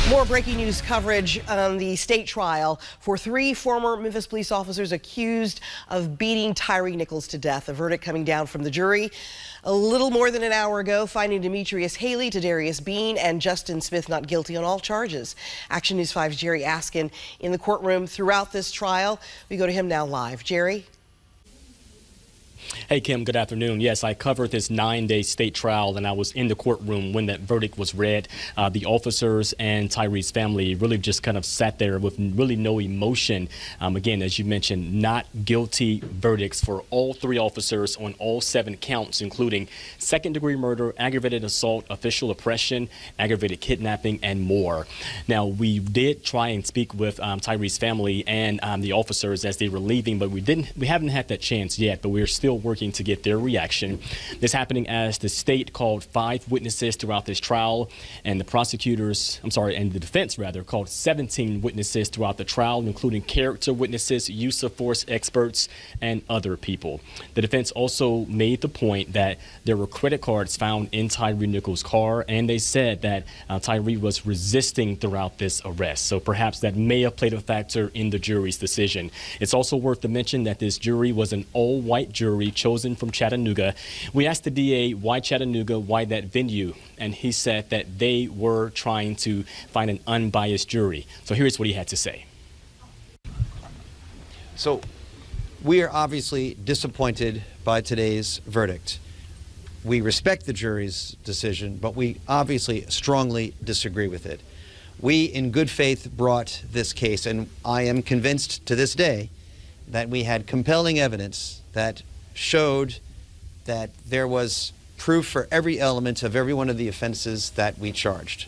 More breaking news coverage on the state trial for 3 former Memphis police officers accused of beating Tyre Nichols to death. A verdict coming down from the jury a little more than an hour ago, finding Demetrius Haley, Tadarius Bean, and Justin Smith not guilty on all charges. Action News 5's Jerry Askin in the courtroom throughout this trial. We go to him now live. Jerry? Hey, Kim, good afternoon. Yes, I covered this 9-day state trial, and I was in the courtroom when that verdict was read. The officers and Tyre's family really just kind of sat there with really no emotion. Again, as you mentioned, not guilty verdicts for all 3 officers on all 7 counts, including second-degree murder, aggravated assault, official oppression, aggravated kidnapping, and more. Now, we did try and speak with Tyre's family and the officers as they were leaving, but we haven't had that chance yet, but we're still working to get their reaction. This happening as the state called 5 witnesses throughout this trial, and the defense called 17 witnesses throughout the trial, including character witnesses, use of force experts, and other people. The defense also made the point that there were credit cards found in Tyre Nichols' car, and they said that Tyre was resisting throughout this arrest. So perhaps that may have played a factor in the jury's decision. It's also worth to mention that this jury was an all-white jury chosen from Chattanooga. We asked the DA why Chattanooga, why that venue, and he said that they were trying to find an unbiased jury. So here's what he had to say. So we are obviously disappointed by today's verdict. We respect the jury's decision, but we obviously strongly disagree with it. We, in good faith, brought this case, and I am convinced to this day that we had compelling evidence that showed that there was proof for every element of every one of the offenses that we charged.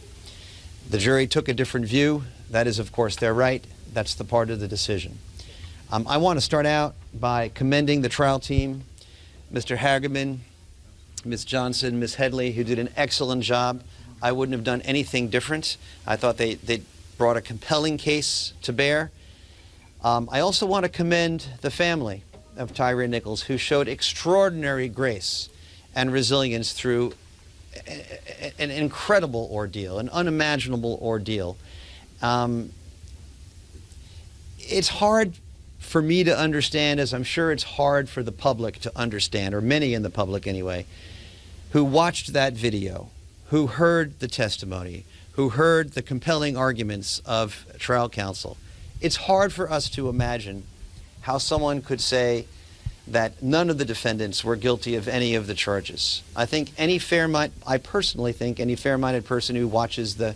The jury took a different view. That is, of course, their right. That's the part of the decision. I want to start out by commending the trial team, Mr. Hagerman, Ms. Johnson, Ms. Headley, who did an excellent job. I wouldn't have done anything different. I thought they brought a compelling case to bear. I also want to commend the family of Tyre Nichols, who showed extraordinary grace and resilience through an incredible ordeal, an unimaginable ordeal. It's hard for me to understand, as I'm sure it's hard for the public to understand, or many in the public anyway, who watched that video, who heard the testimony, who heard the compelling arguments of trial counsel. It's hard for us to imagine how someone could say that none of the defendants were guilty of any of the charges. I personally think any fair-minded person who watches the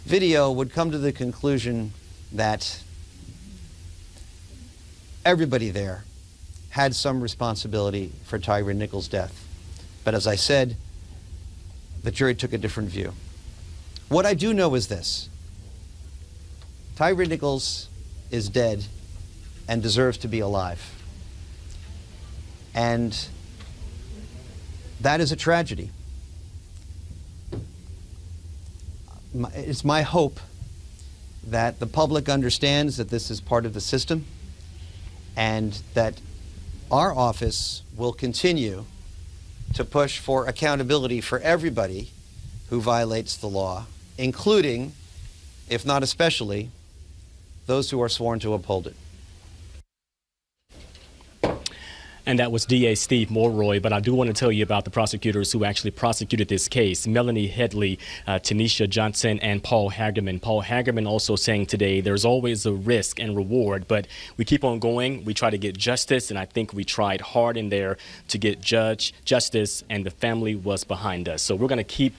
video would come to the conclusion that everybody there had some responsibility for Tyre Nichols' death. But as I said, the jury took a different view. What I do know is this: Tyre Nichols is dead and deserves to be alive. And that is a tragedy. It's my hope that the public understands that this is part of the system, and that our office will continue to push for accountability for everybody who violates the law, including, if not especially, those who are sworn to uphold it. And that was DA Steve Mulroy. But I do want to tell you about the prosecutors who actually prosecuted this case: Melanie Headley, Tanisha Johnson, and Paul Hagerman. Paul Hagerman also saying today there's always a risk and reward, but we keep on going. We try to get justice, and I think we tried hard in there to get justice, and the family was behind us. So we're going to keep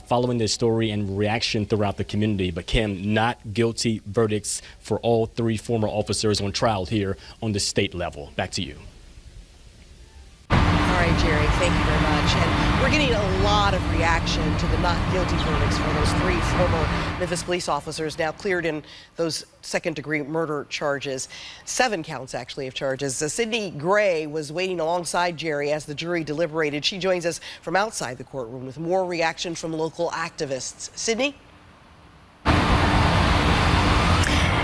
following this story and reaction throughout the community. But Kim, not guilty verdicts for all 3 former officers on trial here on the state level. Back to you. All right, Jerry, thank you very much. And we're getting a lot of reaction to the not guilty verdicts for those 3 former Memphis police officers now cleared in those second-degree murder charges. 7 counts, actually, of charges. Sydney Gray was waiting alongside Jerry as the jury deliberated. She joins us from outside the courtroom with more reaction from local activists. Sydney?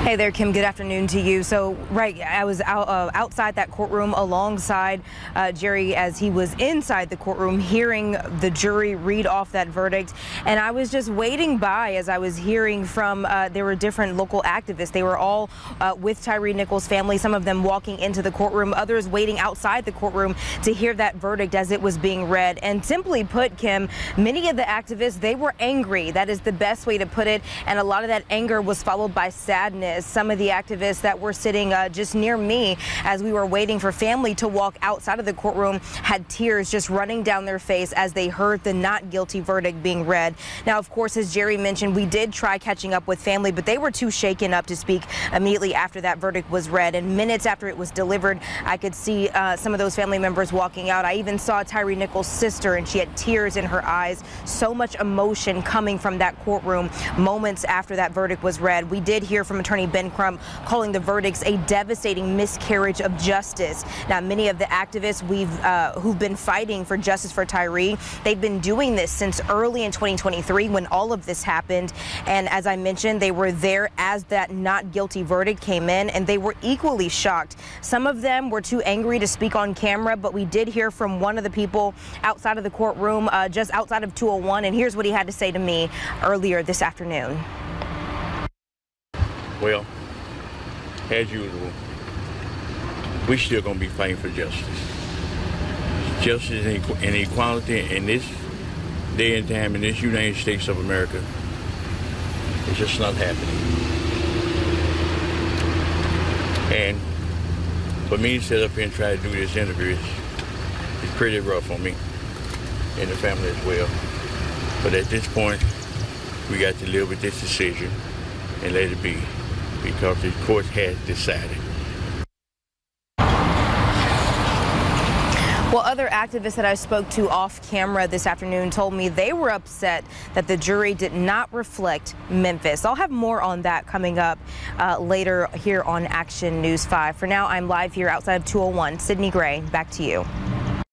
Hey there, Kim. Good afternoon to you. So, I was outside that courtroom alongside Jerry as he was inside the courtroom hearing the jury read off that verdict. And I was just waiting by as I was hearing from, there were different local activists. They were all with Tyre Nichols' family, some of them walking into the courtroom, others waiting outside the courtroom to hear that verdict as it was being read. And simply put, Kim, many of the activists, they were angry. That is the best way to put it. And a lot of that anger was followed by sadness. Some of the activists that were sitting just near me as we were waiting for family to walk outside of the courtroom had tears just running down their face as they heard the not guilty verdict being read. Now, of course, as Jerry mentioned, we did try catching up with family, but they were too shaken up to speak immediately after that verdict was read. And minutes after it was delivered, I could see some of those family members walking out. I even saw Tyre Nichols' sister, and she had tears in her eyes. So much emotion coming from that courtroom moments after that verdict was read. We did hear from Attorney Ben Crump calling the verdicts a devastating miscarriage of justice. Now, many of the activists who've been fighting for justice for Tyre, they've been doing this since early in 2023 when all of this happened. And as I mentioned, they were there as that not guilty verdict came in, and they were equally shocked. Some of them were too angry to speak on camera, but we did hear from one of the people outside of the courtroom, just outside of 201, and here's what he had to say to me earlier this afternoon. Well, as usual, we still gonna be fighting for justice. Justice and equality in this day and time in this United States of America is just not happening. And for me to sit up here and try to do this interview is pretty rough on me and the family as well. But at this point, we got to live with this decision and let it be, because the court has decided. Well, other activists that I spoke to off camera this afternoon told me they were upset that the jury did not reflect Memphis. I'll have more on that coming up later here on Action News 5. For now, I'm live here outside of 201. Sydney Gray, back to you.